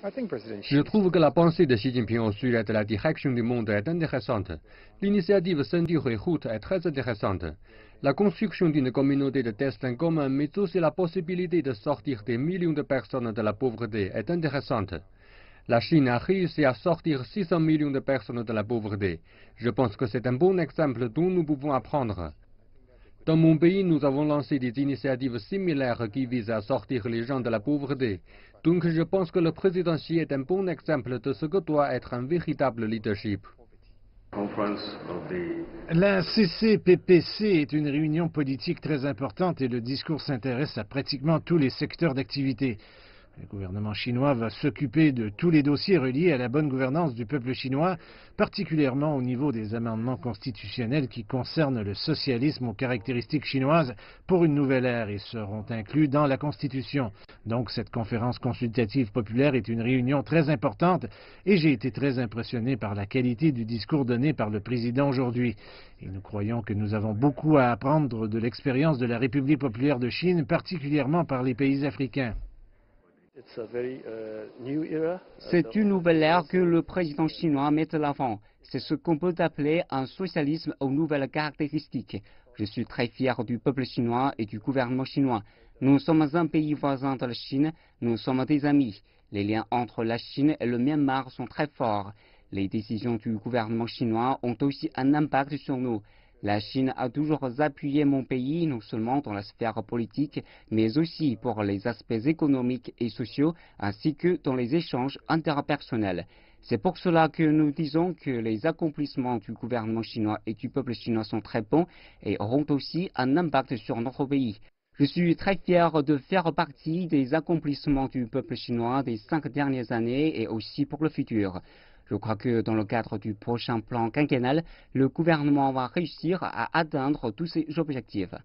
Je trouve que la pensée de Xi Jinping au sujet de la direction du monde est intéressante. L'initiative Sendiri-Route est très intéressante. La construction d'une communauté de destin commun, mais aussi la possibilité de sortir des millions de personnes de la pauvreté est intéressante. La Chine a réussi à sortir 600 millions de personnes de la pauvreté. Je pense que c'est un bon exemple dont nous pouvons apprendre. Dans mon pays, nous avons lancé des initiatives similaires qui visent à sortir les gens de la pauvreté. Donc je pense que le président Xi est un bon exemple de ce que doit être un véritable leadership. La CCPPC est une réunion politique très importante et le discours s'intéresse à pratiquement tous les secteurs d'activité. Le gouvernement chinois va s'occuper de tous les dossiers reliés à la bonne gouvernance du peuple chinois, particulièrement au niveau des amendements constitutionnels qui concernent le socialisme aux caractéristiques chinoises pour une nouvelle ère et seront inclus dans la Constitution. Donc cette conférence consultative populaire est une réunion très importante et j'ai été très impressionné par la qualité du discours donné par le président aujourd'hui. Et nous croyons que nous avons beaucoup à apprendre de l'expérience de la République populaire de Chine, particulièrement par les pays africains. C'est une nouvelle ère que le président chinois met de l'avant. C'est ce qu'on peut appeler un socialisme aux nouvelles caractéristiques. Je suis très fier du peuple chinois et du gouvernement chinois. Nous sommes un pays voisin de la Chine, nous sommes des amis. Les liens entre la Chine et le Myanmar sont très forts. Les décisions du gouvernement chinois ont aussi un impact sur nous. La Chine a toujours appuyé mon pays, non seulement dans la sphère politique, mais aussi pour les aspects économiques et sociaux, ainsi que dans les échanges interpersonnels. C'est pour cela que nous disons que les accomplissements du gouvernement chinois et du peuple chinois sont très bons et auront aussi un impact sur notre pays. Je suis très fier de faire partie des accomplissements du peuple chinois des 5 dernières années et aussi pour le futur. Je crois que dans le cadre du prochain plan quinquennal, le gouvernement va réussir à atteindre tous ses objectifs.